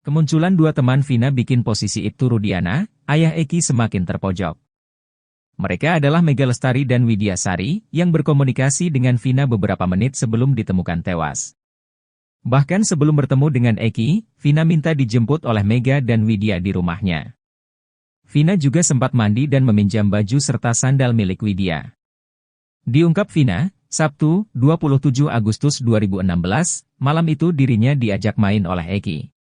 Kemunculan dua teman Vina bikin posisi Ibtu Rudiana, ayah Eki semakin terpojok. Mereka adalah Mega Lestari dan Widya Sari, yang berkomunikasi dengan Vina beberapa menit sebelum ditemukan tewas. Bahkan sebelum bertemu dengan Eki, Vina minta dijemput oleh Mega dan Widya di rumahnya. Vina juga sempat mandi dan meminjam baju serta sandal milik Widya. Diungkap Vina, Sabtu, 27 Agustus 2016, malam itu dirinya diajak main oleh Eki.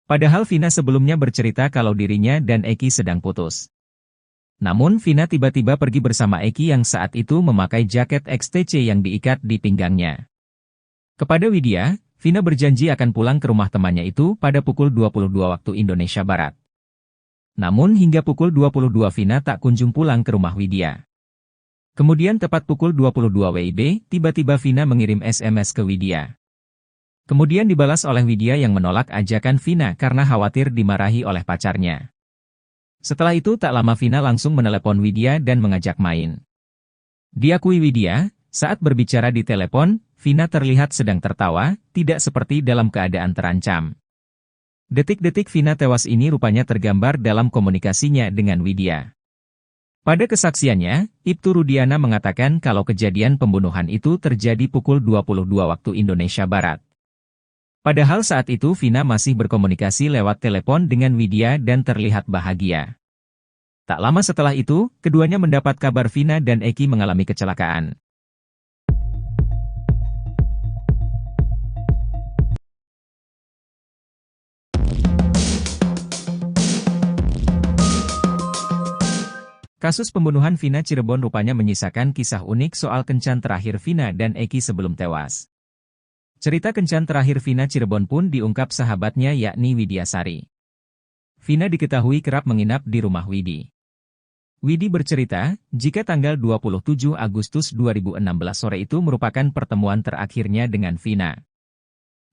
Padahal Vina sebelumnya bercerita kalau dirinya dan Eki sedang putus. Namun Vina tiba-tiba pergi bersama Eki yang saat itu memakai jaket XTC yang diikat di pinggangnya. Kepada Widya, Vina berjanji akan pulang ke rumah temannya itu pada pukul 22 waktu Indonesia Barat. Namun hingga pukul 22 Vina tak kunjung pulang ke rumah Widya. Kemudian tepat pukul 22 WIB, tiba-tiba Vina mengirim SMS ke Widya. Kemudian dibalas oleh Widya yang menolak ajakan Vina karena khawatir dimarahi oleh pacarnya. Setelah itu tak lama Vina langsung menelepon Widya dan mengajak main. Diakui Widya, saat berbicara di telepon, Vina terlihat sedang tertawa, tidak seperti dalam keadaan terancam. Detik-detik Vina tewas ini rupanya tergambar dalam komunikasinya dengan Widya. Pada kesaksiannya, Ibtu Rudiana mengatakan kalau kejadian pembunuhan itu terjadi pukul 22 waktu Indonesia Barat. Padahal saat itu Vina masih berkomunikasi lewat telepon dengan Widya dan terlihat bahagia. Tak lama setelah itu, keduanya mendapat kabar Vina dan Eki mengalami kecelakaan. Kasus pembunuhan Vina Cirebon rupanya menyisakan kisah unik soal kencan terakhir Vina dan Eki sebelum tewas. Cerita kencan terakhir Vina Cirebon pun diungkap sahabatnya yakni Widya Sari. Vina diketahui kerap menginap di rumah Widi. Widi bercerita, jika tanggal 27 Agustus 2016 sore itu merupakan pertemuan terakhirnya dengan Vina.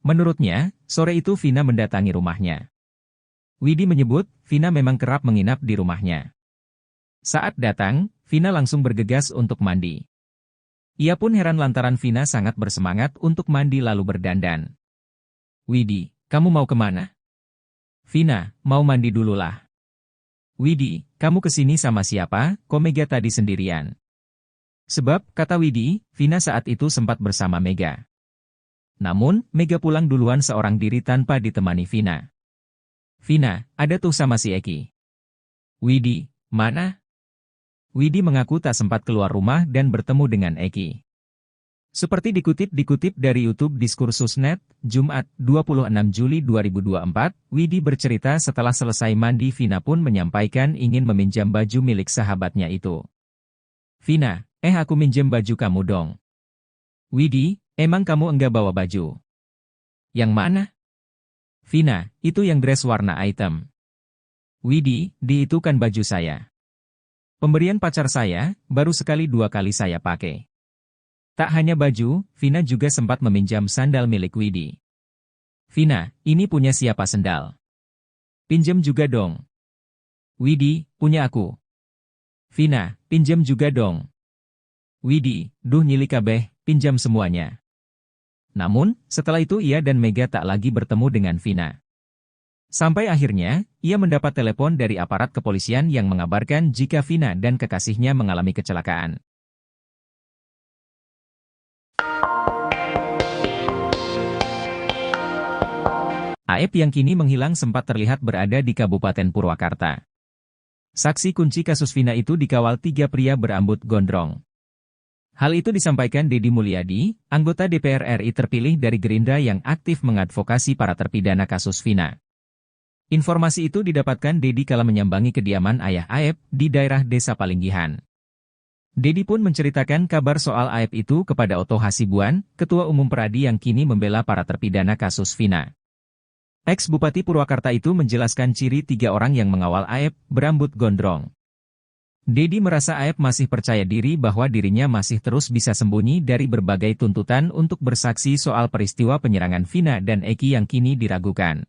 Menurutnya, sore itu Vina mendatangi rumahnya. Widi menyebut, Vina memang kerap menginap di rumahnya. Saat datang, Vina langsung bergegas untuk mandi. Ia pun heran lantaran Vina sangat bersemangat untuk mandi lalu berdandan. Widi, kamu mau kemana? Vina, mau mandi dululah. Widi, kamu kesini sama siapa? Kok Mega tadi sendirian? Sebab, kata Widi, Vina saat itu sempat bersama Mega. Namun, Mega pulang duluan seorang diri tanpa ditemani Vina. Vina, ada tuh sama si Eki. Widi, mana? Widi mengaku tak sempat keluar rumah dan bertemu dengan Eki. Seperti dikutip dari YouTube Diskursus.net, Jumat, 26 Juli 2024, Widi bercerita setelah selesai mandi Vina pun menyampaikan ingin meminjam baju milik sahabatnya itu. Vina, aku minjem baju kamu dong. Widi, emang kamu enggak bawa baju? Yang mana? Vina, itu yang dress warna hitam. Widi, itu kan baju saya. Pemberian pacar saya, baru sekali 2 kali saya pakai. Tak hanya baju, Vina juga sempat meminjam sandal milik Widi. Vina, ini punya siapa sendal? Pinjam juga dong. Widi, punya aku. Vina, pinjam juga dong. Widi, duh nyili kabeh, pinjam semuanya. Namun, setelah itu ia dan Mega tak lagi bertemu dengan Vina. Sampai akhirnya, ia mendapat telepon dari aparat kepolisian yang mengabarkan jika Vina dan kekasihnya mengalami kecelakaan. Aep yang kini menghilang sempat terlihat berada di Kabupaten Purwakarta. Saksi kunci kasus Vina itu dikawal 3 pria berambut gondrong. Hal itu disampaikan Deddy Mulyadi, anggota DPR RI terpilih dari Gerindra yang aktif mengadvokasi para terpidana kasus Vina. Informasi itu didapatkan Deddy kala menyambangi kediaman ayah Aep di daerah Desa Palinggihan. Deddy pun menceritakan kabar soal Aep itu kepada Oto Hasibuan, Ketua Umum Peradi yang kini membela para terpidana kasus Vina. Ex-Bupati Purwakarta itu menjelaskan ciri 3 orang yang mengawal Aep, berambut gondrong. Deddy merasa Aep masih percaya diri bahwa dirinya masih terus bisa sembunyi dari berbagai tuntutan untuk bersaksi soal peristiwa penyerangan Vina dan Eki yang kini diragukan.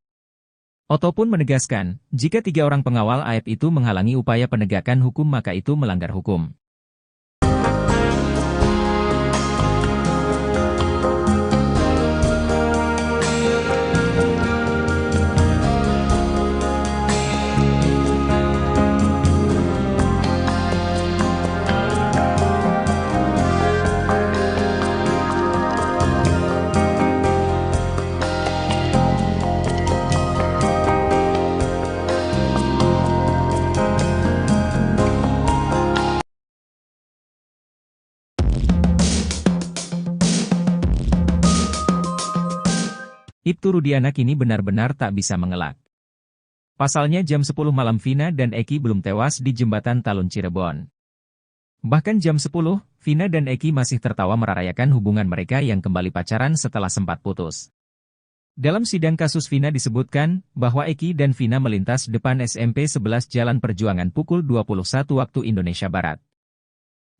Oto pun menegaskan, jika 3 orang pengawal Aep itu menghalangi upaya penegakan hukum maka itu melanggar hukum. Ibtu Rudiana kini benar-benar tak bisa mengelak. Pasalnya jam 10 malam Vina dan Eki belum tewas di jembatan Talun Cirebon. Bahkan jam 10, Vina dan Eki masih tertawa merayakan hubungan mereka yang kembali pacaran setelah sempat putus. Dalam sidang kasus Vina disebutkan bahwa Eki dan Vina melintas depan SMP 11 Jalan Perjuangan pukul 21 waktu Indonesia Barat.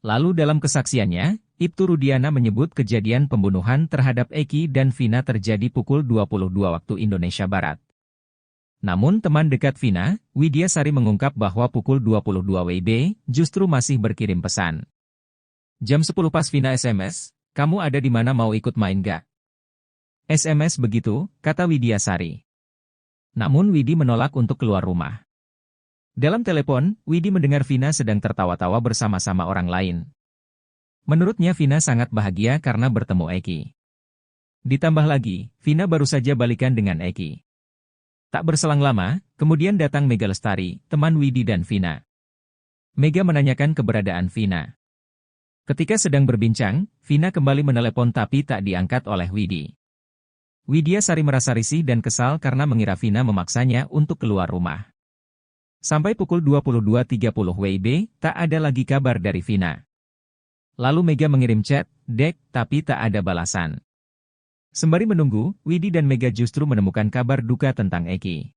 Lalu dalam kesaksiannya, Ibtu Rudiana menyebut kejadian pembunuhan terhadap Eki dan Vina terjadi pukul 22 waktu Indonesia Barat. Namun teman dekat Vina, Widya Sari mengungkap bahwa pukul 22 WIB justru masih berkirim pesan. Jam 10 pas Vina SMS, kamu ada di mana mau ikut main gak? SMS begitu, kata Widya Sari. Namun Widi menolak untuk keluar rumah. Dalam telepon, Widi mendengar Vina sedang tertawa-tawa bersama-sama orang lain. Menurutnya Vina sangat bahagia karena bertemu Eki. Ditambah lagi, Vina baru saja balikan dengan Eki. Tak berselang lama, kemudian datang Mega Lestari, teman Widi dan Vina. Mega menanyakan keberadaan Vina. Ketika sedang berbincang, Vina kembali menelepon tapi tak diangkat oleh Widi. Widya Sari merasa risih dan kesal karena mengira Vina memaksanya untuk keluar rumah. Sampai pukul 22.30 WIB, tak ada lagi kabar dari Vina. Lalu Mega mengirim chat, Dek, tapi tak ada balasan. Sembari menunggu, Widi dan Mega justru menemukan kabar duka tentang Eki.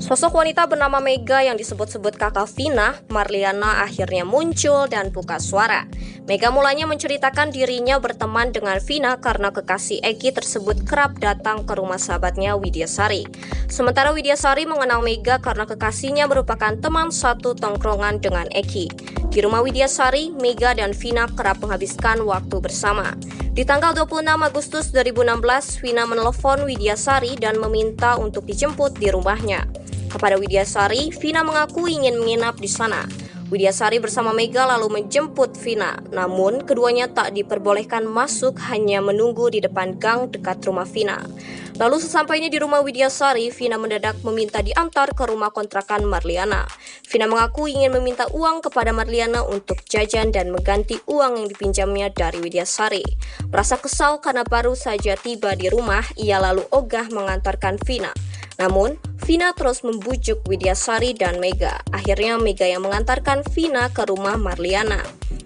Sosok wanita bernama Mega yang disebut-sebut kakak Vina, Marliana akhirnya muncul dan buka suara. Mega mulanya menceritakan dirinya berteman dengan Vina karena kekasih Eki tersebut kerap datang ke rumah sahabatnya Widya Sari. Sementara Widya Sari mengenal Mega karena kekasihnya merupakan teman satu tongkrongan dengan Eki. Di rumah Widya Sari, Mega dan Vina kerap menghabiskan waktu bersama. Di tanggal 26 Agustus 2016, Vina menelpon Widya Sari dan meminta untuk dijemput di rumahnya. Kepada Widya Sari, Vina mengaku ingin menginap di sana. Widya Sari bersama Mega lalu menjemput Vina, namun keduanya tak diperbolehkan masuk, hanya menunggu di depan gang dekat rumah Vina. Lalu sesampainya di rumah Widya Sari, Vina mendadak meminta diantar ke rumah kontrakan Marliana. Vina mengaku ingin meminta uang kepada Marliana untuk jajan dan mengganti uang yang dipinjamnya dari Widya Sari. Merasa kesal karena baru saja tiba di rumah, ia lalu ogah mengantarkan Vina. Namun, Vina terus membujuk Widya Sari dan Mega. Akhirnya Mega yang mengantarkan Vina ke rumah Marliana.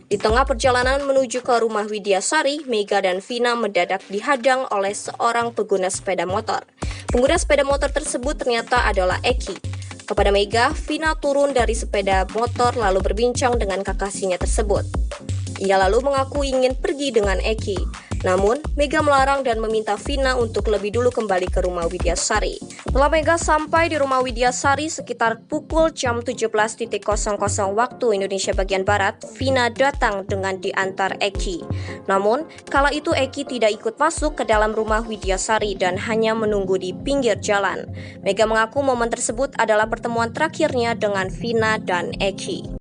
Di tengah perjalanan menuju ke rumah Widya Sari, Mega dan Vina mendadak dihadang oleh seorang pengguna sepeda motor. Pengguna sepeda motor tersebut ternyata adalah Eki. Kepada Mega, Vina turun dari sepeda motor lalu berbincang dengan kekasihnya tersebut. Ia lalu mengaku ingin pergi dengan Eki. Namun, Mega melarang dan meminta Vina untuk lebih dulu kembali ke rumah Widya Sari. Setelah Mega sampai di rumah Widya Sari sekitar pukul jam 17.00 waktu Indonesia bagian Barat, Vina datang dengan diantar Eki. Namun, kala itu Eki tidak ikut masuk ke dalam rumah Widya Sari dan hanya menunggu di pinggir jalan. Mega mengaku momen tersebut adalah pertemuan terakhirnya dengan Vina dan Eki.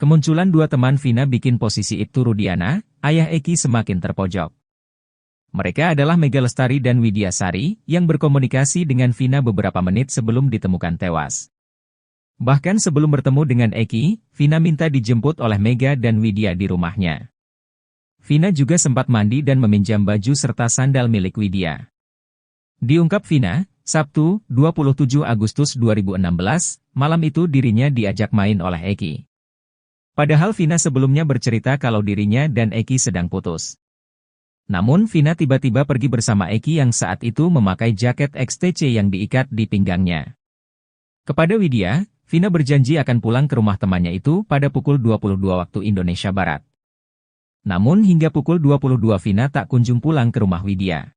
Kemunculan dua teman Vina bikin posisi Ibtu Rudiana, ayah Eki semakin terpojok. Mereka adalah Mega Lestari dan Widya Sari, yang berkomunikasi dengan Vina beberapa menit sebelum ditemukan tewas. Bahkan sebelum bertemu dengan Eki, Vina minta dijemput oleh Mega dan Widya di rumahnya. Vina juga sempat mandi dan meminjam baju serta sandal milik Widya. Diungkap Vina, Sabtu, 27 Agustus 2016, malam itu dirinya diajak main oleh Eki. Padahal Vina sebelumnya bercerita kalau dirinya dan Eki sedang putus. Namun Vina tiba-tiba pergi bersama Eki yang saat itu memakai jaket XTC yang diikat di pinggangnya. Kepada Widya, Vina berjanji akan pulang ke rumah temannya itu pada pukul 22 waktu Indonesia Barat. Namun hingga pukul 22 Vina tak kunjung pulang ke rumah Widya.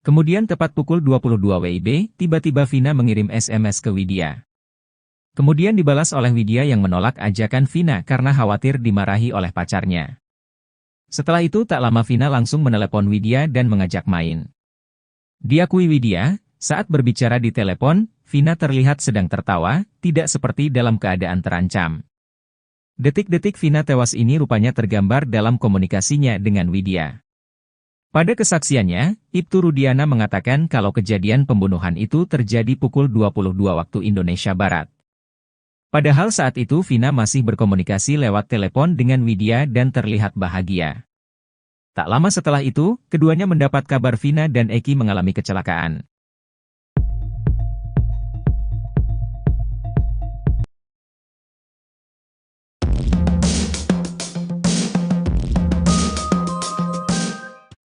Kemudian tepat pukul 22 WIB, tiba-tiba Vina mengirim SMS ke Widya. Kemudian dibalas oleh Widya yang menolak ajakan Vina karena khawatir dimarahi oleh pacarnya. Setelah itu tak lama Vina langsung menelepon Widya dan mengajak main. Diakui Widya, saat berbicara di telepon, Vina terlihat sedang tertawa, tidak seperti dalam keadaan terancam. Detik-detik Vina tewas ini rupanya tergambar dalam komunikasinya dengan Widya. Pada kesaksiannya, Ibtu Rudiana mengatakan kalau kejadian pembunuhan itu terjadi pukul 22 waktu Indonesia Barat. Padahal saat itu Vina masih berkomunikasi lewat telepon dengan Widya dan terlihat bahagia. Tak lama setelah itu, keduanya mendapat kabar Vina dan Eki mengalami kecelakaan.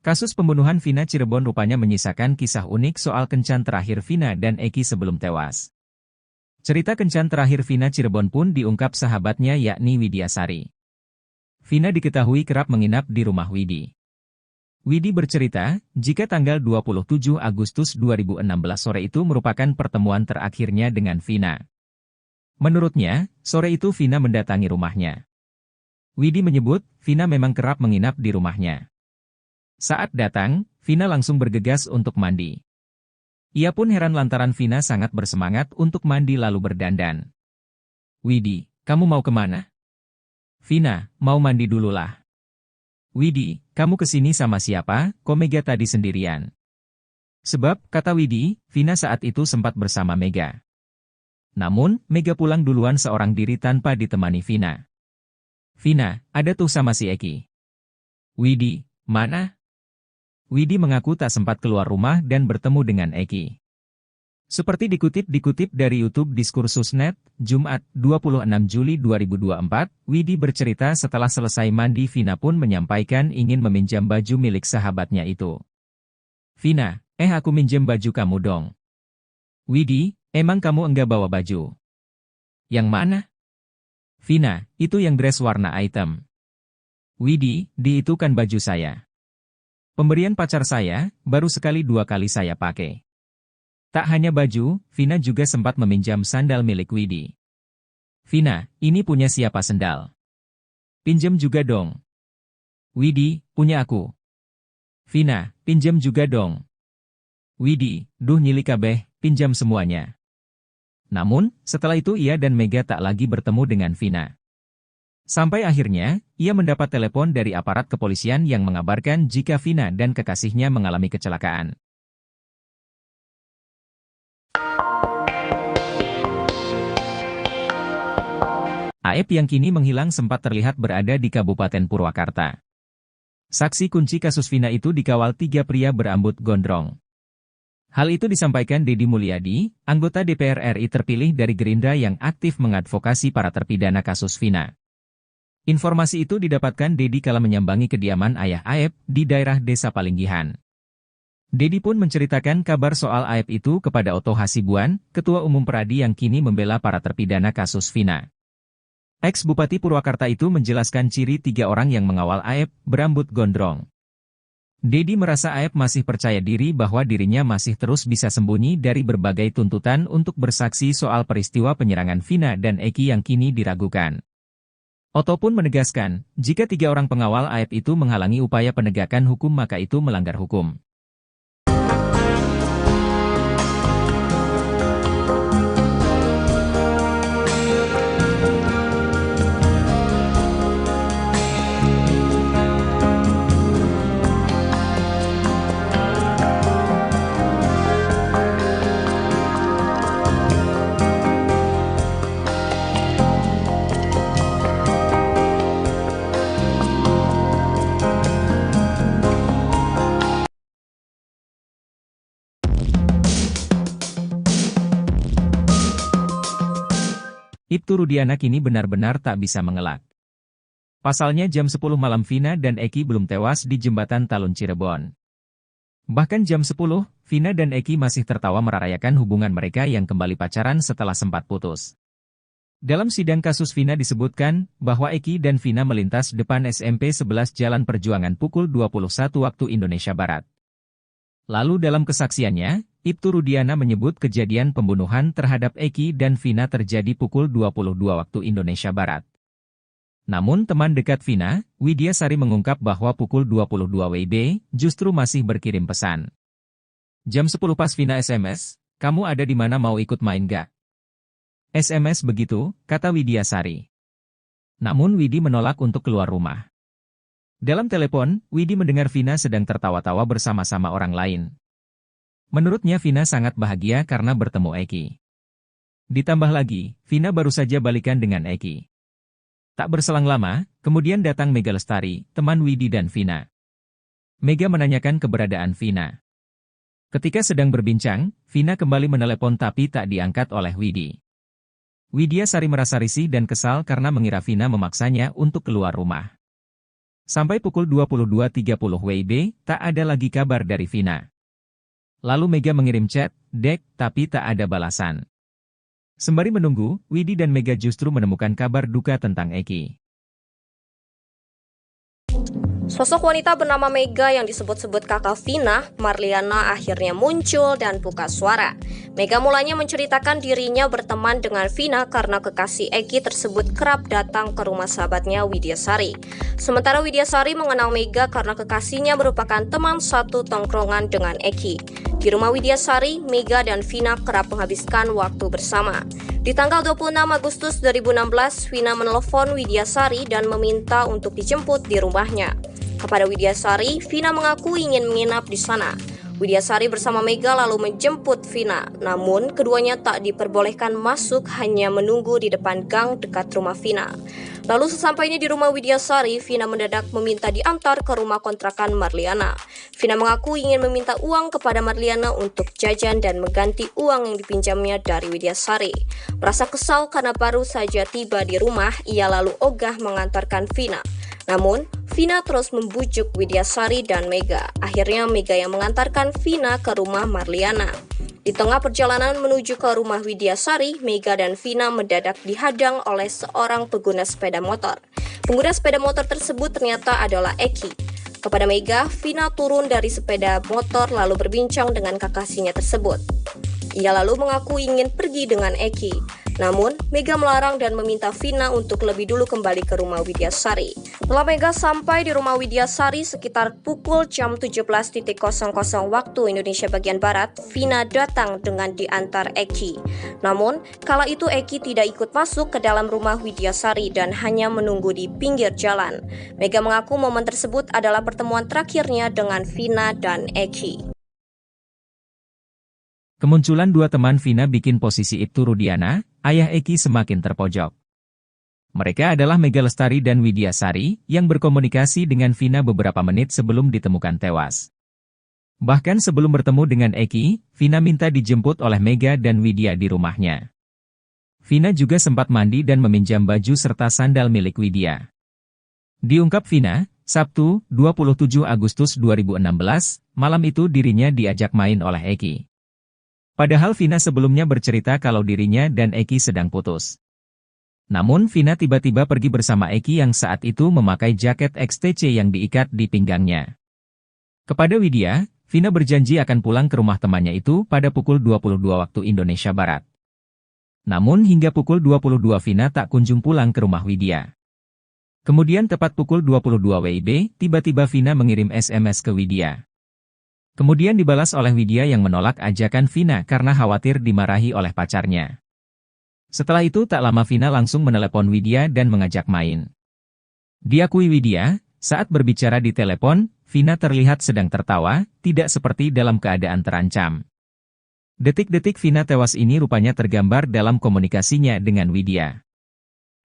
Kasus pembunuhan Vina Cirebon rupanya menyisakan kisah unik soal kencan terakhir Vina dan Eki sebelum tewas. Cerita kencan terakhir Vina Cirebon pun diungkap sahabatnya yakni Widya Sari. Vina diketahui kerap menginap di rumah Widi. Widi bercerita, jika tanggal 27 Agustus 2016 sore itu merupakan pertemuan terakhirnya dengan Vina. Menurutnya, sore itu Vina mendatangi rumahnya. Widi menyebut, Vina memang kerap menginap di rumahnya. Saat datang, Vina langsung bergegas untuk mandi. Ia pun heran lantaran Vina sangat bersemangat untuk mandi lalu berdandan. Widi, kamu mau kemana? Vina, mau mandi dululah. Widi, kamu kesini sama siapa? Kok Mega tadi sendirian? Sebab, kata Widi, Vina saat itu sempat bersama Mega. Namun, Mega pulang duluan seorang diri tanpa ditemani Vina. Vina, ada tuh sama si Eki. Widi, mana? Widi mengaku tak sempat keluar rumah dan bertemu dengan Eki. Seperti dikutip dari YouTube Diskursus.net, Jumat, 26 Juli 2024, Widi bercerita setelah selesai mandi Vina pun menyampaikan ingin meminjam baju milik sahabatnya itu. Vina, aku minjem baju kamu dong. Widi, emang kamu enggak bawa baju? Yang mana? Vina, itu yang dress warna hitam. Widi, itu kan baju saya. Pemberian pacar saya, baru sekali 2 kali saya pakai. Tak hanya baju, Vina juga sempat meminjam sandal milik Widi. Vina, ini punya siapa sendal? Pinjam juga dong. Widi, punya aku. Vina, pinjam juga dong. Widi, duh nyili kabeh, pinjam semuanya. Namun, setelah itu ia dan Mega tak lagi bertemu dengan Vina. Sampai akhirnya, ia mendapat telepon dari aparat kepolisian yang mengabarkan jika Vina dan kekasihnya mengalami kecelakaan. Aep yang kini menghilang sempat terlihat berada di Kabupaten Purwakarta. Saksi kunci kasus Vina itu dikawal 3 pria berambut gondrong. Hal itu disampaikan Deddy Mulyadi, anggota DPR RI terpilih dari Gerindra yang aktif mengadvokasi para terpidana kasus Vina. Informasi itu didapatkan Deddy kala menyambangi kediaman ayah Aep di daerah Desa Palinggihan. Deddy pun menceritakan kabar soal Aep itu kepada Oto Hasibuan, Ketua Umum Peradi yang kini membela para terpidana kasus Vina. Ex-Bupati Purwakarta itu menjelaskan ciri 3 orang yang mengawal Aep, berambut gondrong. Deddy merasa Aep masih percaya diri bahwa dirinya masih terus bisa sembunyi dari berbagai tuntutan untuk bersaksi soal peristiwa penyerangan Vina dan Eki yang kini diragukan. Oto pun menegaskan, jika 3 orang pengawal Aep itu menghalangi upaya penegakan hukum maka itu melanggar hukum. Ibtu Rudiana kini benar-benar tak bisa mengelak. Pasalnya jam 10 malam Vina dan Eki belum tewas di jembatan Talun Cirebon. Bahkan jam 10, Vina dan Eki masih tertawa merayakan hubungan mereka yang kembali pacaran setelah sempat putus. Dalam sidang kasus Vina disebutkan bahwa Eki dan Vina melintas depan SMP 11 Jalan Perjuangan pukul 21 waktu Indonesia Barat. Lalu dalam kesaksiannya, Ibtu Rudiana menyebut kejadian pembunuhan terhadap Eki dan Vina terjadi pukul 22 waktu Indonesia Barat. Namun teman dekat Vina, Widya Sari mengungkap bahwa pukul 22 WIB justru masih berkirim pesan. Jam 10 pas Vina SMS, "Kamu ada di mana, mau ikut main gak?" SMS begitu, kata Widya Sari. Namun Widi menolak untuk keluar rumah. Dalam telepon, Widi mendengar Vina sedang tertawa-tawa bersama-sama orang lain. Menurutnya Vina sangat bahagia karena bertemu Eki. Ditambah lagi, Vina baru saja balikan dengan Eki. Tak berselang lama, kemudian datang Mega Lestari, teman Widi dan Vina. Mega menanyakan keberadaan Vina. Ketika sedang berbincang, Vina kembali menelepon tapi tak diangkat oleh Widi. Widya Sari merasa risih dan kesal karena mengira Vina memaksanya untuk keluar rumah. Sampai pukul 22.30 WIB, tak ada lagi kabar dari Vina. Lalu Mega mengirim chat, "Dek," tapi tak ada balasan. Sembari menunggu, Widi dan Mega justru menemukan kabar duka tentang Eki. Sosok wanita bernama Mega yang disebut-sebut kakak Vina, Marliana, akhirnya muncul dan buka suara. Mega mulanya menceritakan dirinya berteman dengan Vina karena kekasih Eki tersebut kerap datang ke rumah sahabatnya Widya Sari. Sementara Widya Sari mengenal Mega karena kekasihnya merupakan teman satu tongkrongan dengan Eki. Di rumah Widya Sari, Mega dan Vina kerap menghabiskan waktu bersama. Di tanggal 26 Agustus 2016, Vina menelepon Widya Sari dan meminta untuk dijemput di rumahnya. Kepada Widya Sari, Vina mengaku ingin menginap di sana. Widya Sari bersama Mega lalu menjemput Vina, namun keduanya tak diperbolehkan masuk, hanya menunggu di depan gang dekat rumah Vina. Lalu sesampainya di rumah Widya Sari, Vina mendadak meminta diantar ke rumah kontrakan Marliana. Vina mengaku ingin meminta uang kepada Marliana untuk jajan dan mengganti uang yang dipinjamnya dari Widya Sari. Merasa kesal karena baru saja tiba di rumah, ia lalu ogah mengantarkan Vina. Namun, Vina terus membujuk Widya Sari dan Mega. Akhirnya Mega yang mengantarkan Vina ke rumah Marliana. Di tengah perjalanan menuju ke rumah Widya Sari, Mega dan Vina mendadak dihadang oleh seorang pengguna sepeda motor. Pengguna sepeda motor tersebut ternyata adalah Eki. Kepada Mega, Vina turun dari sepeda motor lalu berbincang dengan kekasihnya tersebut. Ia lalu mengaku ingin pergi dengan Eki. Namun, Mega melarang dan meminta Vina untuk lebih dulu kembali ke rumah Widya Sari. Setelah Mega sampai di rumah Widya Sari sekitar pukul jam 17.00 waktu Indonesia bagian Barat, Vina datang dengan diantar Eki. Namun, kala itu Eki tidak ikut masuk ke dalam rumah Widya Sari dan hanya menunggu di pinggir jalan. Mega mengaku momen tersebut adalah pertemuan terakhirnya dengan Vina dan Eki. Kemunculan dua teman Vina bikin posisi Ibtu Rudiana, ayah Eki, semakin terpojok. Mereka adalah Mega Lestari dan Widya Sari, yang berkomunikasi dengan Vina beberapa menit sebelum ditemukan tewas. Bahkan sebelum bertemu dengan Eki, Vina minta dijemput oleh Mega dan Widya di rumahnya. Vina juga sempat mandi dan meminjam baju serta sandal milik Widya. Diungkap Vina, Sabtu, 27 Agustus 2016, malam itu dirinya diajak main oleh Eki. Padahal Vina sebelumnya bercerita kalau dirinya dan Eki sedang putus. Namun Vina tiba-tiba pergi bersama Eki yang saat itu memakai jaket XTC yang diikat di pinggangnya. Kepada Widya, Vina berjanji akan pulang ke rumah temannya itu pada pukul 22 waktu Indonesia Barat. Namun hingga pukul 22 Vina tak kunjung pulang ke rumah Widya. Kemudian tepat pukul 22 WIB, tiba-tiba Vina mengirim SMS ke Widya. Kemudian dibalas oleh Widya yang menolak ajakan Vina karena khawatir dimarahi oleh pacarnya. Setelah itu tak lama Vina langsung menelepon Widya dan mengajak main. Diakui Widya, saat berbicara di telepon, Vina terlihat sedang tertawa, tidak seperti dalam keadaan terancam. Detik-detik Vina tewas ini rupanya tergambar dalam komunikasinya dengan Widya.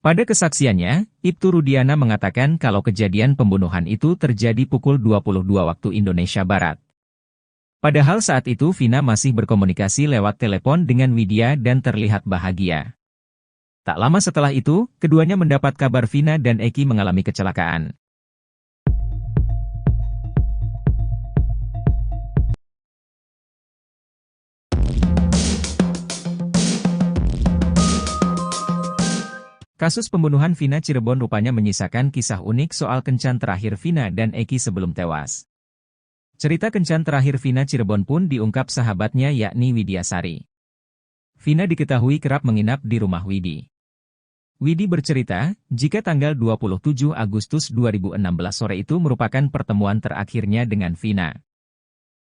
Pada kesaksiannya, Ibtu Rudiana mengatakan kalau kejadian pembunuhan itu terjadi pukul 22 waktu Indonesia Barat. Padahal saat itu Vina masih berkomunikasi lewat telepon dengan Widya dan terlihat bahagia. Tak lama setelah itu, keduanya mendapat kabar Vina dan Eki mengalami kecelakaan. Kasus pembunuhan Vina Cirebon rupanya menyisakan kisah unik soal kencan terakhir Vina dan Eki sebelum tewas. Cerita kencan terakhir Vina Cirebon pun diungkap sahabatnya yakni Widyasari. Vina diketahui kerap menginap di rumah Widi. Widi bercerita, jika tanggal 27 Agustus 2016 sore itu merupakan pertemuan terakhirnya dengan Vina.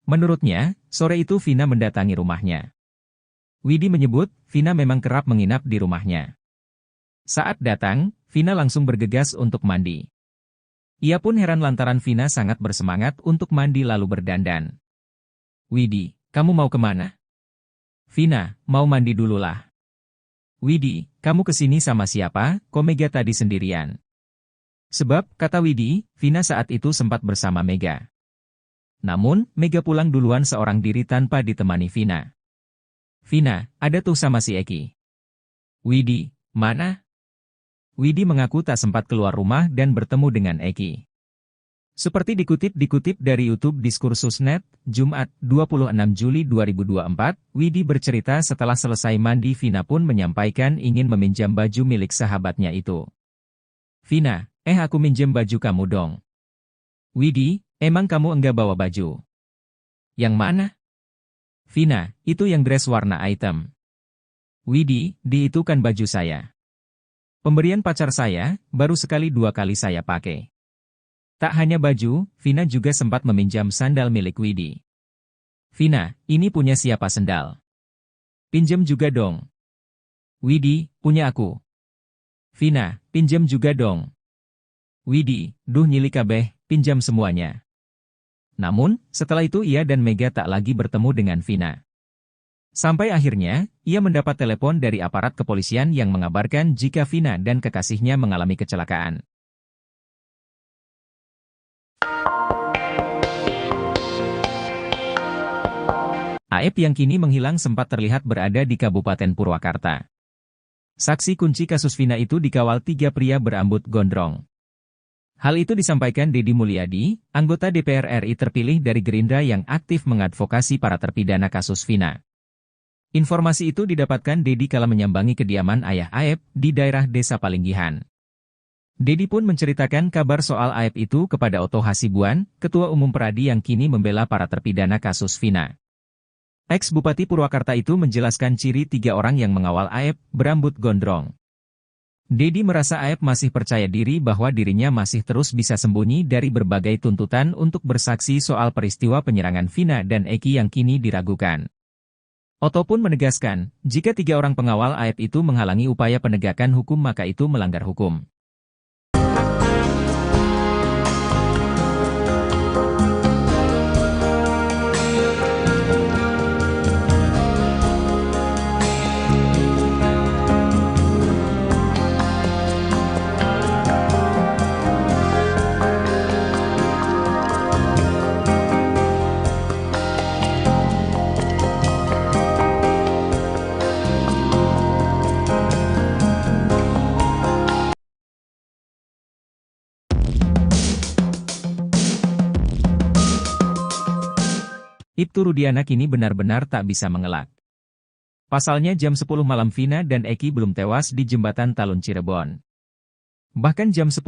Menurutnya, sore itu Vina mendatangi rumahnya. Widi menyebut, Vina memang kerap menginap di rumahnya. Saat datang, Vina langsung bergegas untuk mandi. Ia pun heran lantaran Vina sangat bersemangat untuk mandi lalu berdandan. Widi, kamu mau kemana? Vina, mau mandi dululah. Widi, kamu kesini sama siapa, kok Mega tadi sendirian? Sebab, kata Widi, Vina saat itu sempat bersama Mega. Namun, Mega pulang duluan seorang diri tanpa ditemani Vina. Vina, ada tuh sama si Eki. Widi, mana? Widi mengaku tak sempat keluar rumah dan bertemu dengan Eki. Seperti dikutip dari YouTube Diskursus.net, Jumat, 26 Juli 2024, Widi bercerita setelah selesai mandi Vina pun menyampaikan ingin meminjam baju milik sahabatnya itu. Vina, aku minjem baju kamu dong. Widi, emang kamu enggak bawa baju? Yang mana? Vina, itu yang dress warna hitam. Widi, itu kan baju saya. Pemberian pacar saya, baru sekali 2 kali saya pakai. Tak hanya baju, Vina juga sempat meminjam sandal milik Widi. Vina, ini punya siapa sendal? Pinjam juga dong. Widi, punya aku. Vina, pinjam juga dong. Widi, duh nyili kabeh, pinjam semuanya. Namun, setelah itu ia dan Mega tak lagi bertemu dengan Vina. Sampai akhirnya, ia mendapat telepon dari aparat kepolisian yang mengabarkan jika Vina dan kekasihnya mengalami kecelakaan. Aep yang kini menghilang sempat terlihat berada di Kabupaten Purwakarta. Saksi kunci kasus Vina itu dikawal 3 pria berambut gondrong. Hal itu disampaikan Deddy Mulyadi, anggota DPR RI terpilih dari Gerindra yang aktif mengadvokasi para terpidana kasus Vina. Informasi itu didapatkan Deddy kala menyambangi kediaman ayah Aep di daerah Desa Palinggihan. Deddy pun menceritakan kabar soal Aep itu kepada Oto Hasibuan, Ketua Umum Peradi yang kini membela para terpidana kasus Vina. Ex-Bupati Purwakarta itu menjelaskan ciri 3 orang yang mengawal Aep, berambut gondrong. Deddy merasa Aep masih percaya diri bahwa dirinya masih terus bisa sembunyi dari berbagai tuntutan untuk bersaksi soal peristiwa penyerangan Vina dan Eki yang kini diragukan. Oto pun menegaskan, jika 3 orang pengawal Aep itu menghalangi upaya penegakan hukum maka itu melanggar hukum. Ibtu Rudiana kini benar-benar tak bisa mengelak. Pasalnya jam 10 malam Vina dan Eki belum tewas di jembatan Talun Cirebon. Bahkan jam 10,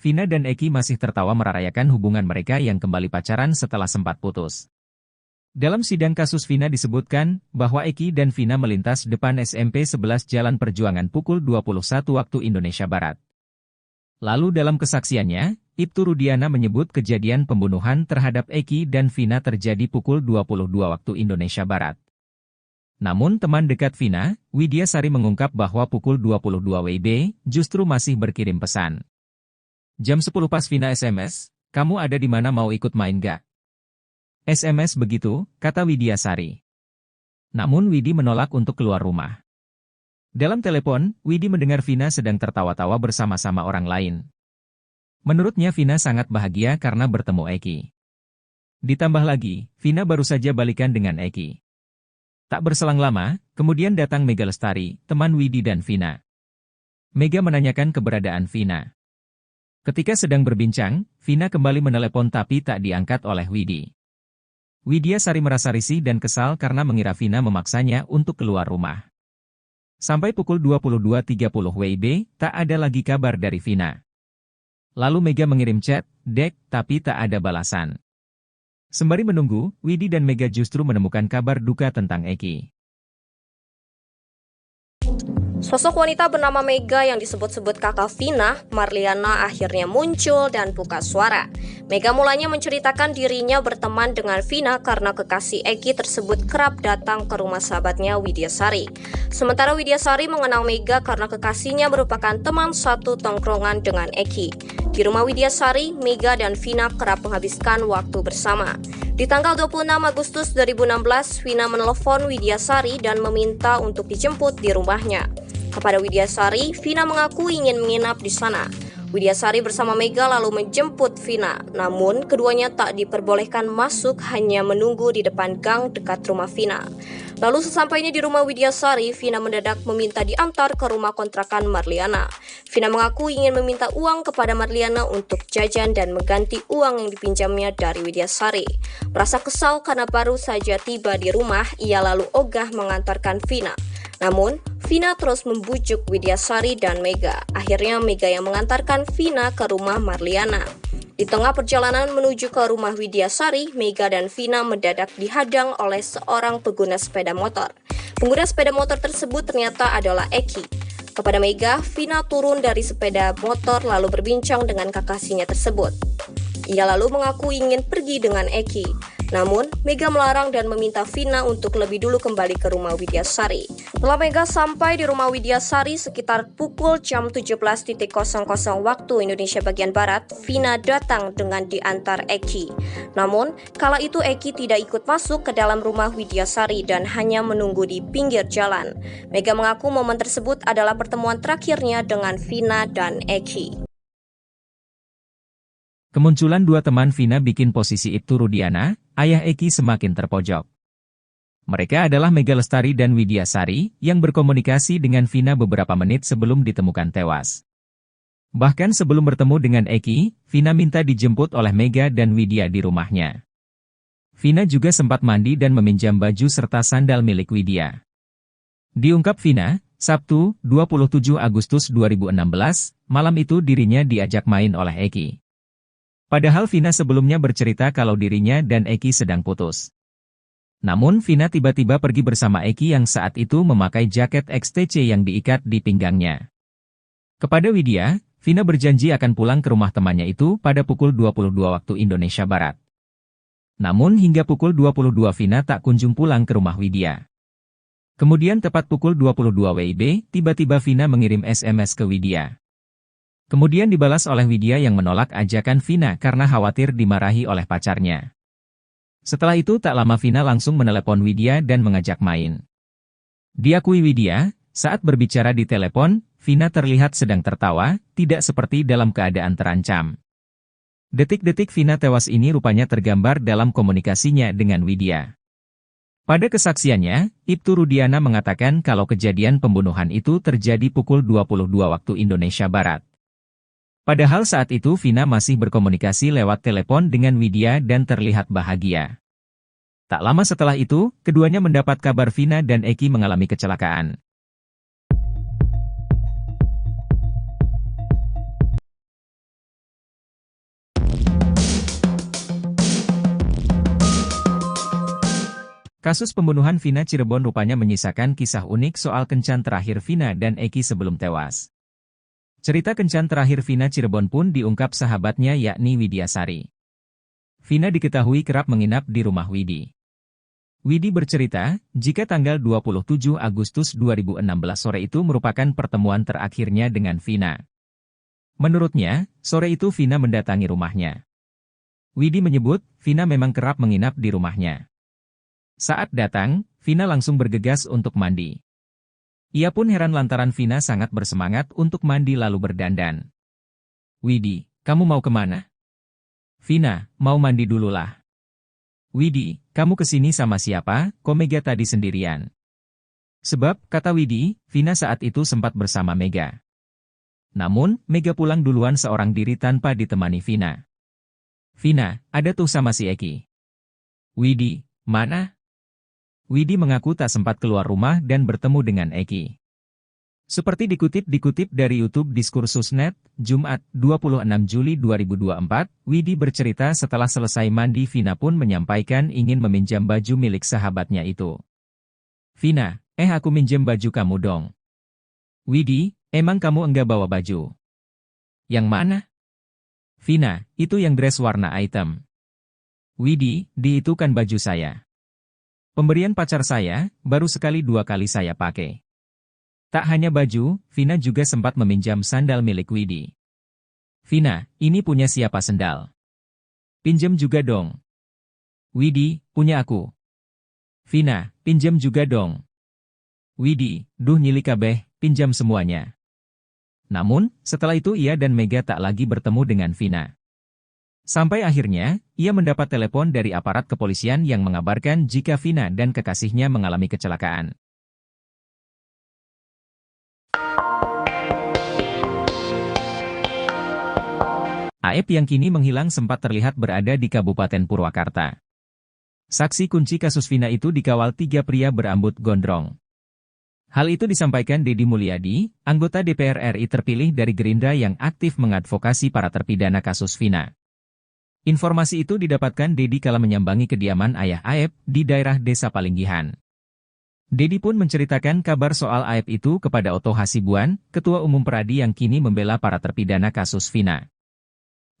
Vina dan Eki masih tertawa merarayakan hubungan mereka yang kembali pacaran setelah sempat putus. Dalam sidang kasus Vina disebutkan bahwa Eki dan Vina melintas depan SMP 11 Jalan Perjuangan pukul 21 waktu Indonesia Barat. Lalu dalam kesaksiannya, Ibtu Rudiana menyebut kejadian pembunuhan terhadap Eki dan Vina terjadi pukul 22 waktu Indonesia Barat. Namun teman dekat Vina, Widyasari mengungkap bahwa pukul 22 WIB justru masih berkirim pesan. Jam 10 pas Vina SMS, kamu ada di mana mau ikut main gak? SMS begitu, kata Widyasari. Namun Widi menolak untuk keluar rumah. Dalam telepon, Widi mendengar Vina sedang tertawa-tawa bersama-sama orang lain. Menurutnya Vina sangat bahagia karena bertemu Eki. Ditambah lagi, Vina baru saja balikan dengan Eki. Tak berselang lama, kemudian datang Mega Lestari, teman Widi dan Vina. Mega menanyakan keberadaan Vina. Ketika sedang berbincang, Vina kembali menelepon tapi tak diangkat oleh Widi. Widyasari merasa risih dan kesal karena mengira Vina memaksanya untuk keluar rumah. Sampai pukul 22.30 WIB, tak ada lagi kabar dari Vina. Lalu Mega mengirim chat, "Dek," tapi tak ada balasan. Sembari menunggu, Widi dan Mega justru menemukan kabar duka tentang Eki. Sosok wanita bernama Mega yang disebut-sebut kakak Vina, Marliana, akhirnya muncul dan buka suara. Mega mulanya menceritakan dirinya berteman dengan Vina karena kekasih Eki tersebut kerap datang ke rumah sahabatnya Widyasari. Sementara Widyasari mengenal Mega karena kekasihnya merupakan teman satu tongkrongan dengan Eki. Di rumah Widyasari, Mega dan Vina kerap menghabiskan waktu bersama. Di tanggal 26 Agustus 2016, Vina menelepon Widyasari dan meminta untuk dijemput di rumahnya. Kepada Widyasari, Vina mengaku ingin menginap di sana. Widyasari bersama Mega lalu menjemput Vina, namun keduanya tak diperbolehkan masuk, hanya menunggu di depan gang dekat rumah Vina. Lalu sesampainya di rumah Widyasari, Vina mendadak meminta diantar ke rumah kontrakan Marliana. Vina mengaku ingin meminta uang kepada Marliana untuk jajan dan mengganti uang yang dipinjamnya dari Widyasari. Merasa kesal karena baru saja tiba di rumah, ia lalu ogah mengantarkan Vina. Namun, Vina terus membujuk Widyasari dan Mega. Akhirnya Mega yang mengantarkan Vina ke rumah Marliana. Di tengah perjalanan menuju ke rumah Widyasari, Mega dan Vina mendadak dihadang oleh seorang pengguna sepeda motor. Pengguna sepeda motor tersebut ternyata adalah Eki. Kepada Mega, Vina turun dari sepeda motor lalu berbincang dengan kekasihnya tersebut. Ia lalu mengaku ingin pergi dengan Eki. Namun, Mega melarang dan meminta Vina untuk lebih dulu kembali ke rumah Widyasari. Setelah Mega sampai di rumah Widyasari sekitar pukul jam 17.00 waktu Indonesia bagian Barat, Vina datang dengan diantar Eki. Namun, kala itu Eki tidak ikut masuk ke dalam rumah Widyasari dan hanya menunggu di pinggir jalan. Mega mengaku momen tersebut adalah pertemuan terakhirnya dengan Vina dan Eki. Kemunculan dua teman Vina bikin posisi Ibtu Rudiana, ayah Eki, semakin terpojok. Mereka adalah Mega Lestari dan Widyasari, yang berkomunikasi dengan Vina beberapa menit sebelum ditemukan tewas. Bahkan sebelum bertemu dengan Eki, Vina minta dijemput oleh Mega dan Widya di rumahnya. Vina juga sempat mandi dan meminjam baju serta sandal milik Widya. Diungkap Vina, Sabtu, 27 Agustus 2016, malam itu dirinya diajak main oleh Eki. Padahal Vina sebelumnya bercerita kalau dirinya dan Eki sedang putus. Namun Vina tiba-tiba pergi bersama Eki yang saat itu memakai jaket XTC yang diikat di pinggangnya. Kepada Widya, Vina berjanji akan pulang ke rumah temannya itu pada pukul 22 waktu Indonesia Barat. Namun hingga pukul 22 Vina tak kunjung pulang ke rumah Widya. Kemudian tepat pukul 22 WIB, tiba-tiba Vina mengirim SMS ke Widya. Kemudian dibalas oleh Widya yang menolak ajakan Vina karena khawatir dimarahi oleh pacarnya. Setelah itu tak lama Vina langsung menelepon Widya dan mengajak main. Diakui Widya, saat berbicara di telepon, Vina terlihat sedang tertawa, tidak seperti dalam keadaan terancam. Detik-detik Vina tewas ini rupanya tergambar dalam komunikasinya dengan Widya. Pada kesaksiannya, Ibtu Rudiana mengatakan kalau kejadian pembunuhan itu terjadi pukul 22 waktu Indonesia Barat. Padahal saat itu Vina masih berkomunikasi lewat telepon dengan Widya dan terlihat bahagia. Tak lama setelah itu, keduanya mendapat kabar Vina dan Eki mengalami kecelakaan. Kasus pembunuhan Vina Cirebon rupanya menyisakan kisah unik soal kencan terakhir Vina dan Eki sebelum tewas. Cerita kencan terakhir Vina Cirebon pun diungkap sahabatnya yakni Widyasari. Vina diketahui kerap menginap di rumah Widi. Widi bercerita, jika tanggal 27 Agustus 2016 sore itu merupakan pertemuan terakhirnya dengan Vina. Menurutnya, sore itu Vina mendatangi rumahnya. Widi menyebut, Vina memang kerap menginap di rumahnya. Saat datang, Vina langsung bergegas untuk mandi. Ia pun heran lantaran Vina sangat bersemangat untuk mandi lalu berdandan. "Widi, kamu mau kemana?" "Vina, mau mandi dulu lah." "Widi, kamu kesini sama siapa? Kok Mega tadi sendirian?" Sebab, kata Widi, Vina saat itu sempat bersama Mega. Namun, Mega pulang duluan seorang diri tanpa ditemani Vina. "Vina, ada tuh sama si Eki." "Widi, mana?" Widi mengaku tak sempat keluar rumah dan bertemu dengan Eki. Seperti dikutip dari YouTube Diskursus.net, Jumat, 26 Juli 2024, Widi bercerita setelah selesai mandi Vina pun menyampaikan ingin meminjam baju milik sahabatnya itu. "Vina, aku minjem baju kamu dong." "Widi, emang kamu enggak bawa baju?" "Yang mana?" "Vina, itu yang dress warna hitam." "Widi, itu kan baju saya. Pemberian pacar saya, baru sekali 2 kali saya pakai." Tak hanya baju, Vina juga sempat meminjam sandal milik Widi. "Vina, ini punya siapa sendal? Pinjam juga dong." "Widi, punya aku." "Vina, pinjam juga dong." "Widi, duh nyili kabeh, pinjam semuanya." Namun, setelah itu ia dan Mega tak lagi bertemu dengan Vina. Sampai akhirnya, ia mendapat telepon dari aparat kepolisian yang mengabarkan jika Vina dan kekasihnya mengalami kecelakaan. Aep yang kini menghilang sempat terlihat berada di Kabupaten Purwakarta. Saksi kunci kasus Vina itu dikawal 3 pria berambut gondrong. Hal itu disampaikan Deddy Mulyadi, anggota DPR RI terpilih dari Gerindra yang aktif mengadvokasi para terpidana kasus Vina. Informasi itu didapatkan Deddy kala menyambangi kediaman ayah Aep di daerah Desa Palinggihan. Deddy pun menceritakan kabar soal Aep itu kepada Oto Hasibuan, Ketua Umum Peradi yang kini membela para terpidana kasus Vina.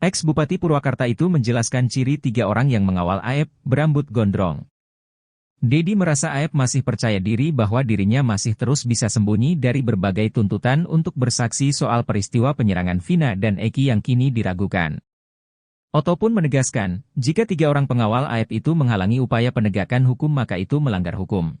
Ex-Bupati Purwakarta itu menjelaskan ciri 3 orang yang mengawal Aep berambut gondrong. Deddy merasa Aep masih percaya diri bahwa dirinya masih terus bisa sembunyi dari berbagai tuntutan untuk bersaksi soal peristiwa penyerangan Vina dan Eki yang kini diragukan. Oto pun menegaskan, jika 3 orang pengawal Aep itu menghalangi upaya penegakan hukum maka itu melanggar hukum.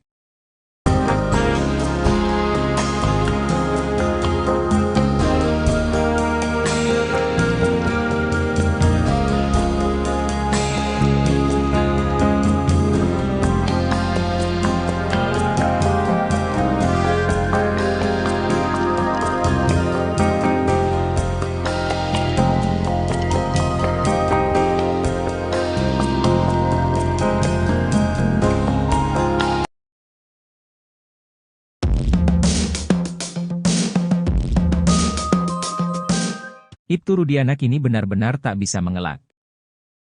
Ibtu Rudiana kini benar-benar tak bisa mengelak.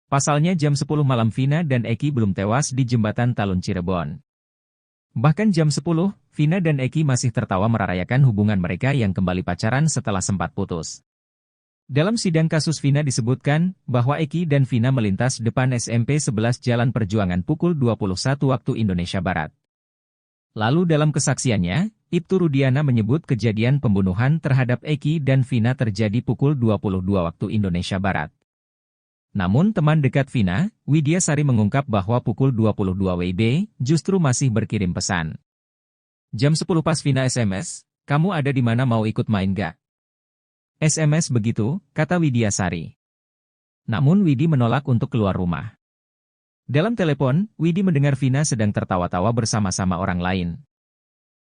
Pasalnya jam 10 malam Vina dan Eki belum tewas di jembatan Talun Cirebon. Bahkan jam 10, Vina dan Eki masih tertawa merarayakan hubungan mereka yang kembali pacaran setelah sempat putus. Dalam sidang kasus Vina disebutkan bahwa Eki dan Vina melintas depan SMP 11 Jalan Perjuangan pukul 21 waktu Indonesia Barat. Lalu dalam kesaksiannya, Ibtu Rudiana menyebut kejadian pembunuhan terhadap Eki dan Vina terjadi pukul 22 waktu Indonesia Barat. Namun teman dekat Vina, Widya Sari mengungkap bahwa pukul 22 WIB justru masih berkirim pesan. "Jam 10 pas Vina SMS, kamu ada di mana, mau ikut main gak?" SMS begitu, kata Widya Sari. Namun Widi menolak untuk keluar rumah. Dalam telepon, Widi mendengar Vina sedang tertawa-tawa bersama-sama orang lain.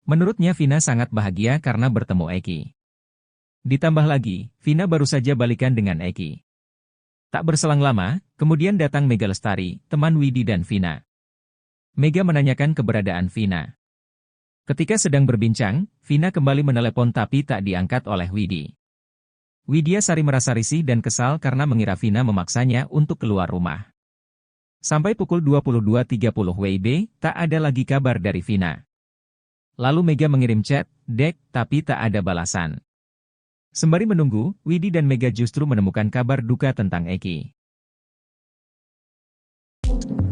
Menurutnya Vina sangat bahagia karena bertemu Eki. Ditambah lagi, Vina baru saja balikan dengan Eki. Tak berselang lama, kemudian datang Mega Lestari, teman Widi dan Vina. Mega menanyakan keberadaan Vina. Ketika sedang berbincang, Vina kembali menelepon tapi tak diangkat oleh Widi. Widya Sari merasa risih dan kesal karena mengira Vina memaksanya untuk keluar rumah. Sampai pukul 22.30 WIB, tak ada lagi kabar dari Vina. Lalu Mega mengirim chat, "Dek," tapi tak ada balasan. Sembari menunggu, Widi dan Mega justru menemukan kabar duka tentang Eki.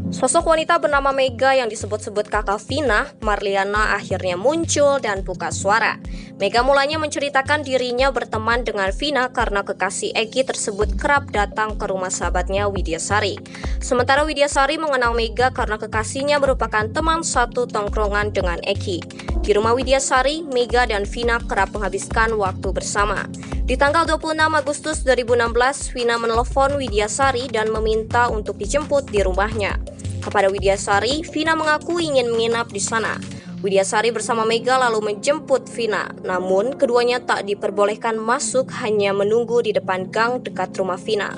Sosok wanita bernama Mega yang disebut-sebut kakak Vina, Marliana, akhirnya muncul dan buka suara. Mega mulanya menceritakan dirinya berteman dengan Vina karena kekasih Eki tersebut kerap datang ke rumah sahabatnya Widya Sari. Sementara Widya Sari mengenal Mega karena kekasihnya merupakan teman satu tongkrongan dengan Eki. Di rumah Widya Sari, Mega dan Vina kerap menghabiskan waktu bersama. Di tanggal 26 Agustus 2016, Vina menelepon Widya Sari dan meminta untuk dijemput di rumahnya. Kepada Widya Sari, Vina mengaku ingin menginap di sana. Widyasari bersama Mega lalu menjemput Vina, namun keduanya tak diperbolehkan masuk, hanya menunggu di depan gang dekat rumah Vina.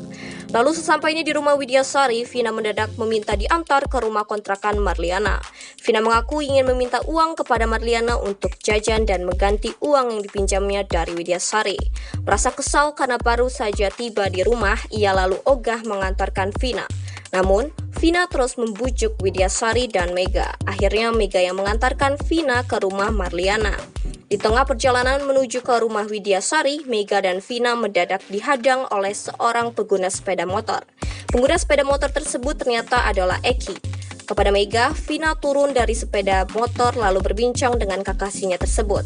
Lalu sesampainya di rumah Widyasari, Vina mendadak meminta diantar ke rumah kontrakan Marliana. Vina mengaku ingin meminta uang kepada Marliana untuk jajan dan mengganti uang yang dipinjamnya dari Widyasari. Merasa kesal karena baru saja tiba di rumah, ia lalu ogah mengantarkan Vina. Namun, Vina terus membujuk Widyasari dan Mega. Akhirnya Mega yang mengantarkan Vina ke rumah Marliana. Di tengah perjalanan menuju ke rumah Widyasari, Mega dan Vina mendadak dihadang oleh seorang pengguna sepeda motor. Pengguna sepeda motor tersebut ternyata adalah Eki. Kepada Mega, Vina turun dari sepeda motor lalu berbincang dengan kekasihnya tersebut.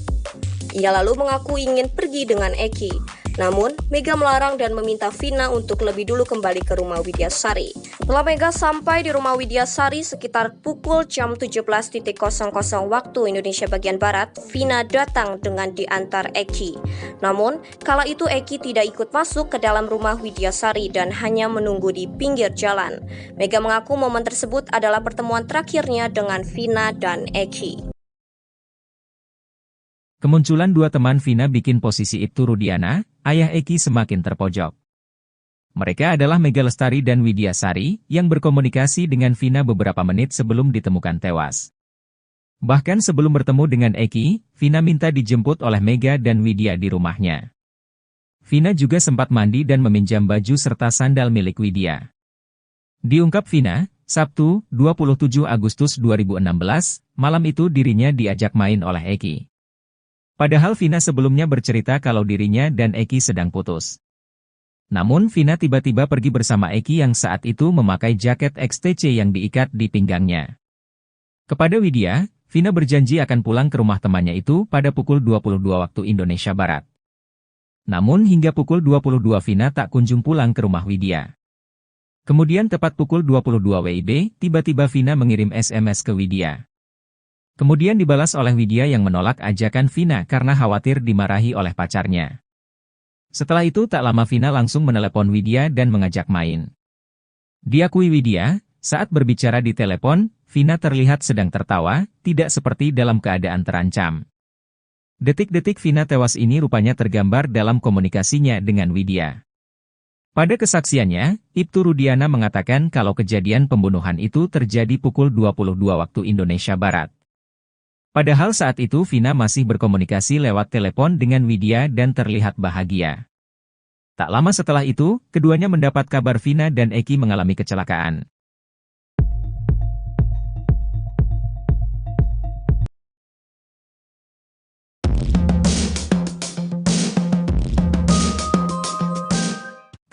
Ia lalu mengaku ingin pergi dengan Eki. Namun, Mega melarang dan meminta Vina untuk lebih dulu kembali ke rumah Widyasari. Setelah Mega sampai di rumah Widyasari sekitar pukul jam 17.00 waktu Indonesia bagian Barat, Vina datang dengan diantar Eki. Namun, kala itu Eki tidak ikut masuk ke dalam rumah Widyasari dan hanya menunggu di pinggir jalan. Mega mengaku momen tersebut adalah pertemuan terakhirnya dengan Vina dan Eki. Kemunculan dua teman Vina bikin posisi Ibtu Rudiana, ayah Eki semakin terpojok. Mereka adalah Mega Lestari dan Widyasari, yang berkomunikasi dengan Vina beberapa menit sebelum ditemukan tewas. Bahkan sebelum bertemu dengan Eki, Vina minta dijemput oleh Mega dan Widya di rumahnya. Vina juga sempat mandi dan meminjam baju serta sandal milik Widya. Diungkap Vina, Sabtu, 27 Agustus 2016, malam itu dirinya diajak main oleh Eki. Padahal Vina sebelumnya bercerita kalau dirinya dan Eki sedang putus. Namun Vina tiba-tiba pergi bersama Eki yang saat itu memakai jaket XTC yang diikat di pinggangnya. Kepada Widya, Vina berjanji akan pulang ke rumah temannya itu pada pukul 22 waktu Indonesia Barat. Namun hingga pukul 22 Vina tak kunjung pulang ke rumah Widya. Kemudian tepat pukul 22 WIB, tiba-tiba Vina mengirim SMS ke Widya. Kemudian dibalas oleh Widya yang menolak ajakan Vina karena khawatir dimarahi oleh pacarnya. Setelah itu tak lama Vina langsung menelepon Widya dan mengajak main. Diakui Widya, saat berbicara di telepon, Vina terlihat sedang tertawa, tidak seperti dalam keadaan terancam. Detik-detik Vina tewas ini rupanya tergambar dalam komunikasinya dengan Widya. Pada kesaksiannya, Ibtu Rudiana mengatakan kalau kejadian pembunuhan itu terjadi pukul 22 waktu Indonesia Barat. Padahal saat itu Vina masih berkomunikasi lewat telepon dengan Widya dan terlihat bahagia. Tak lama setelah itu, keduanya mendapat kabar Vina dan Eki mengalami kecelakaan.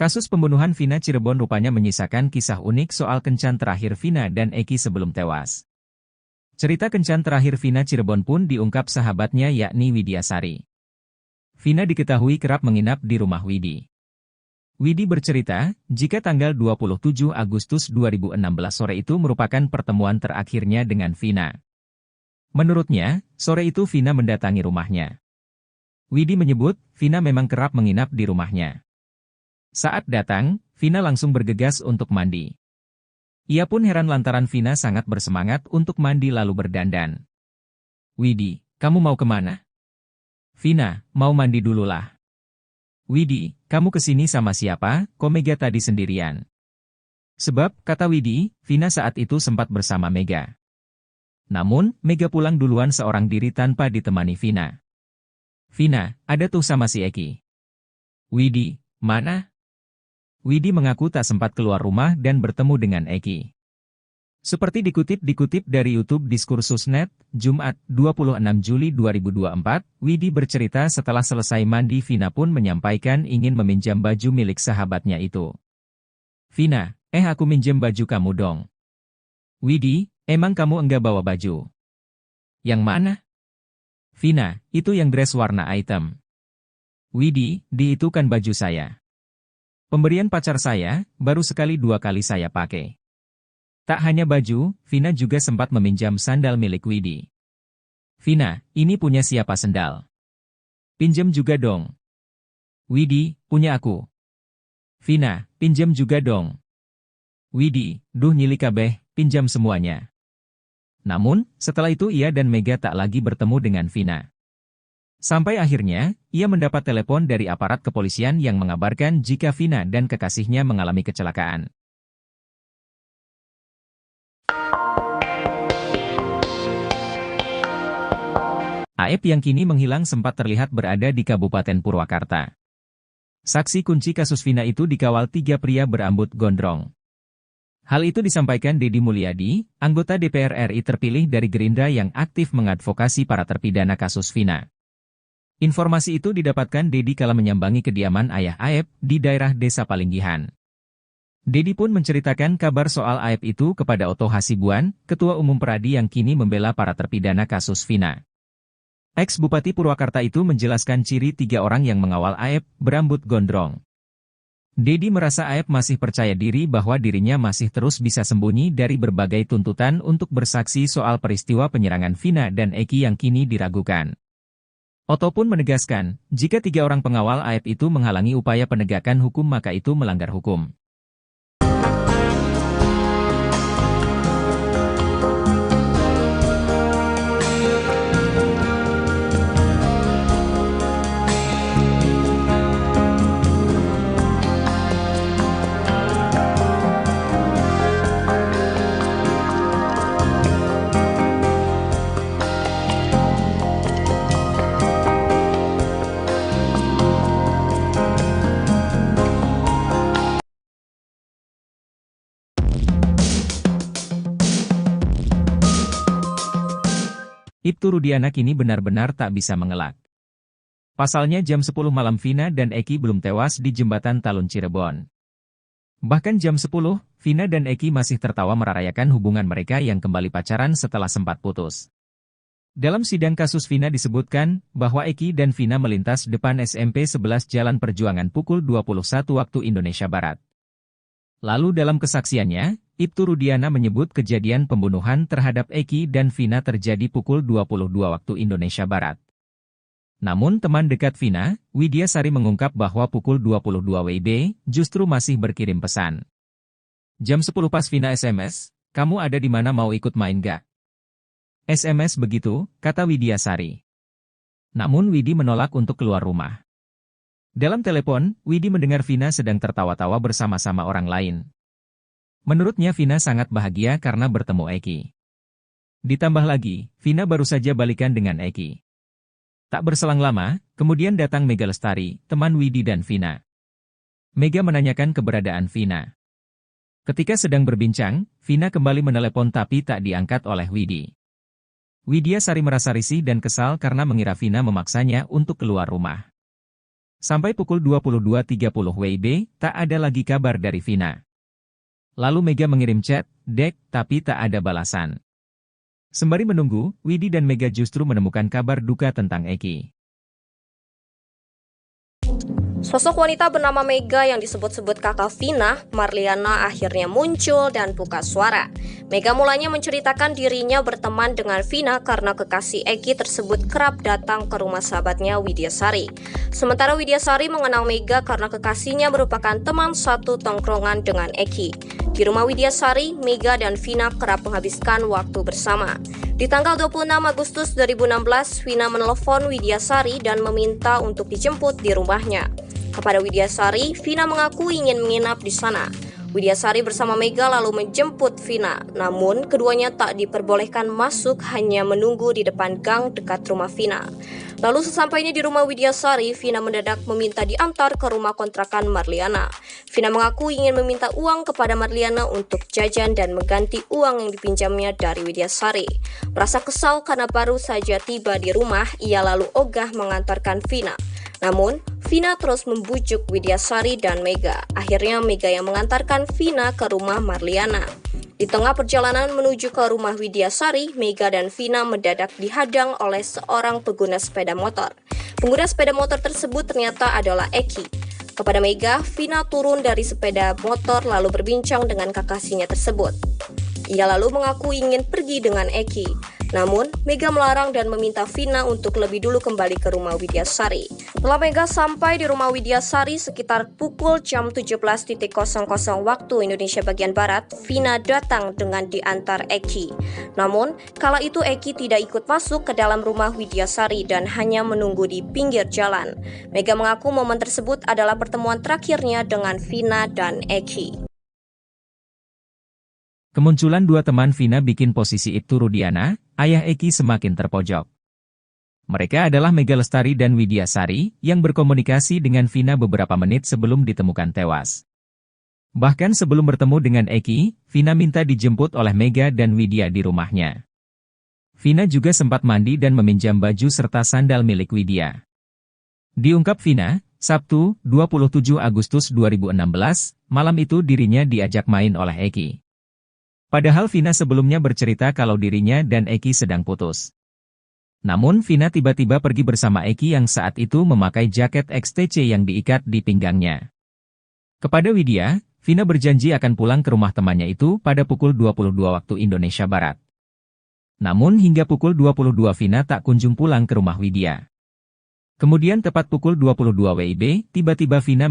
Kasus pembunuhan Vina Cirebon rupanya menyisakan kisah unik soal kencan terakhir Vina dan Eki sebelum tewas. Cerita kencan terakhir Vina Cirebon pun diungkap sahabatnya yakni Widyasari. Vina diketahui kerap menginap di rumah Widi. Widi bercerita, jika tanggal 27 Agustus 2016 sore itu merupakan pertemuan terakhirnya dengan Vina. Menurutnya, sore itu Vina mendatangi rumahnya. Widi menyebut, Vina memang kerap menginap di rumahnya. Saat datang, Vina langsung bergegas untuk mandi. Ia pun heran lantaran Vina sangat bersemangat untuk mandi lalu berdandan. Widi, kamu mau kemana? Vina, mau mandi dululah. Widi, kamu kesini sama siapa? Kok Mega tadi sendirian? Sebab, kata Widi, Vina saat itu sempat bersama Mega. Namun, Mega pulang duluan seorang diri tanpa ditemani Vina. Vina, ada tuh sama si Eki. Widi, mana? Widi mengaku tak sempat keluar rumah dan bertemu dengan Eki. Seperti dikutip dari YouTube Diskursus.net, Jumat, 26 Juli 2024, Widi bercerita setelah selesai mandi Vina pun menyampaikan ingin meminjam baju milik sahabatnya itu. Vina, aku minjem baju kamu dong. Widi, emang kamu enggak bawa baju? Yang mana? Vina, itu yang dress warna hitam. Widi, itu kan baju saya. Pemberian pacar saya, baru sekali 2 kali saya pakai. Tak hanya baju, Vina juga sempat meminjam sandal milik Widi. Vina, ini punya siapa sendal? Pinjam juga dong. Widi, punya aku. Vina, pinjam juga dong. Widi, duh nyili kabeh, pinjam semuanya. Namun, setelah itu ia dan Mega tak lagi bertemu dengan Vina. Sampai akhirnya, ia mendapat telepon dari aparat kepolisian yang mengabarkan jika Vina dan kekasihnya mengalami kecelakaan. Aep yang kini menghilang sempat terlihat berada di Kabupaten Purwakarta. Saksi kunci kasus Vina itu dikawal 3 pria berambut gondrong. Hal itu disampaikan Deddy Mulyadi, anggota DPR RI terpilih dari Gerindra yang aktif mengadvokasi para terpidana kasus Vina. Informasi itu didapatkan Deddy kala menyambangi kediaman ayah Aep di daerah Desa Palinggihan. Deddy pun menceritakan kabar soal Aep itu kepada Oto Hasibuan, Ketua Umum Peradi yang kini membela para terpidana kasus Vina. Ex-Bupati Purwakarta itu menjelaskan ciri 3 orang yang mengawal Aep berambut gondrong. Deddy merasa Aep masih percaya diri bahwa dirinya masih terus bisa sembunyi dari berbagai tuntutan untuk bersaksi soal peristiwa penyerangan Vina dan Eki yang kini diragukan. Oto pun menegaskan, jika 3 orang pengawal Aep itu menghalangi upaya penegakan hukum maka itu melanggar hukum. Ibtu Rudiana kini benar-benar tak bisa mengelak. Pasalnya jam 10 malam Vina dan Eki belum tewas di jembatan Talun Cirebon. Bahkan jam 10, Vina dan Eki masih tertawa merayakan hubungan mereka yang kembali pacaran setelah sempat putus. Dalam sidang kasus Vina disebutkan bahwa Eki dan Vina melintas depan SMP 11 Jalan Perjuangan pukul 21 waktu Indonesia Barat. Lalu dalam kesaksiannya, Ibtu Rudiana menyebut kejadian pembunuhan terhadap Eki dan Vina terjadi pukul 22 waktu Indonesia Barat. Namun teman dekat Vina, Widya Sari mengungkap bahwa pukul 22 WIB justru masih berkirim pesan. Jam 10 pas Vina SMS, "Kamu ada di mana, mau ikut main gak?" SMS begitu, kata Widya Sari. Namun Widi menolak untuk keluar rumah. Dalam telepon, Widi mendengar Vina sedang tertawa-tawa bersama-sama orang lain. Menurutnya Vina sangat bahagia karena bertemu Eki. Ditambah lagi, Vina baru saja balikan dengan Eki. Tak berselang lama, kemudian datang Mega Lestari, teman Widi dan Vina. Mega menanyakan keberadaan Vina. Ketika sedang berbincang, Vina kembali menelepon tapi tak diangkat oleh Widi. Widya Sari merasa risih dan kesal karena mengira Vina memaksanya untuk keluar rumah. Sampai pukul 22.30 WIB, tak ada lagi kabar dari Vina. Lalu Mega mengirim chat, "Dek," tapi tak ada balasan. Sembari menunggu, Widi dan Mega justru menemukan kabar duka tentang Eki. Sosok wanita bernama Mega yang disebut-sebut kakak Vina, Marliana, akhirnya muncul dan buka suara. Mega mulanya menceritakan dirinya berteman dengan Vina karena kekasih Eki tersebut kerap datang ke rumah sahabatnya Widya Sari. Sementara Widya Sari mengenal Mega karena kekasihnya merupakan teman satu tongkrongan dengan Eki. Di rumah Widya Sari, Mega dan Vina kerap menghabiskan waktu bersama. Di tanggal 26 Agustus 2016, Vina menelepon Widya Sari dan meminta untuk dijemput di rumahnya. Kepada Widya Sari, Vina mengaku ingin menginap di sana. Widya Sari bersama Mega lalu menjemput Vina, namun keduanya tak diperbolehkan masuk, hanya menunggu di depan gang dekat rumah Vina. Lalu sesampainya di rumah Widya Sari, Vina mendadak meminta diantar ke rumah kontrakan Marliana. Vina mengaku ingin meminta uang kepada Marliana untuk jajan dan mengganti uang yang dipinjamnya dari Widya Sari. Merasa kesal karena baru saja tiba di rumah, ia lalu ogah mengantarkan Vina. Namun, Vina terus membujuk Widya Sari dan Mega. Akhirnya Mega yang mengantarkan Vina ke rumah Marliana. Di tengah perjalanan menuju ke rumah Widya Sari, Mega dan Vina mendadak dihadang oleh seorang pengguna sepeda motor. Pengguna sepeda motor tersebut ternyata adalah Eki. Kepada Mega, Vina turun dari sepeda motor lalu berbincang dengan kekasihnya tersebut. Ia lalu mengaku ingin pergi dengan Eki. Namun, Mega melarang dan meminta Vina untuk lebih dulu kembali ke rumah Widyasari. Setelah Mega sampai di rumah Widyasari sekitar pukul jam 17.00 waktu Indonesia bagian Barat, Vina datang dengan diantar Eki. Namun, kala itu Eki tidak ikut masuk ke dalam rumah Widyasari dan hanya menunggu di pinggir jalan. Mega mengaku momen tersebut adalah pertemuan terakhirnya dengan Vina dan Eki. Kemunculan dua teman Vina bikin posisi Ibtu Rudiana, ayah Eki semakin terpojok. Mereka adalah Mega Lestari dan Widyasari, yang berkomunikasi dengan Vina beberapa menit sebelum ditemukan tewas. Bahkan sebelum bertemu dengan Eki, Vina minta dijemput oleh Mega dan Widya di rumahnya. Vina juga sempat mandi dan meminjam baju serta sandal milik Widya. Diungkap Vina, Sabtu, 27 Agustus 2016, malam itu dirinya diajak main oleh Eki. Padahal Vina sebelumnya bercerita kalau dirinya dan Eki sedang putus. Namun Vina tiba-tiba pergi bersama Eki yang saat itu memakai jaket XTC yang diikat di pinggangnya. Kepada Widya, Vina berjanji akan pulang ke rumah temannya itu pada pukul 22 waktu Indonesia Barat. Namun hingga pukul 22 Vina tak kunjung pulang ke rumah Widya. Kemudian tepat pukul 22 WIB, tiba-tiba Vina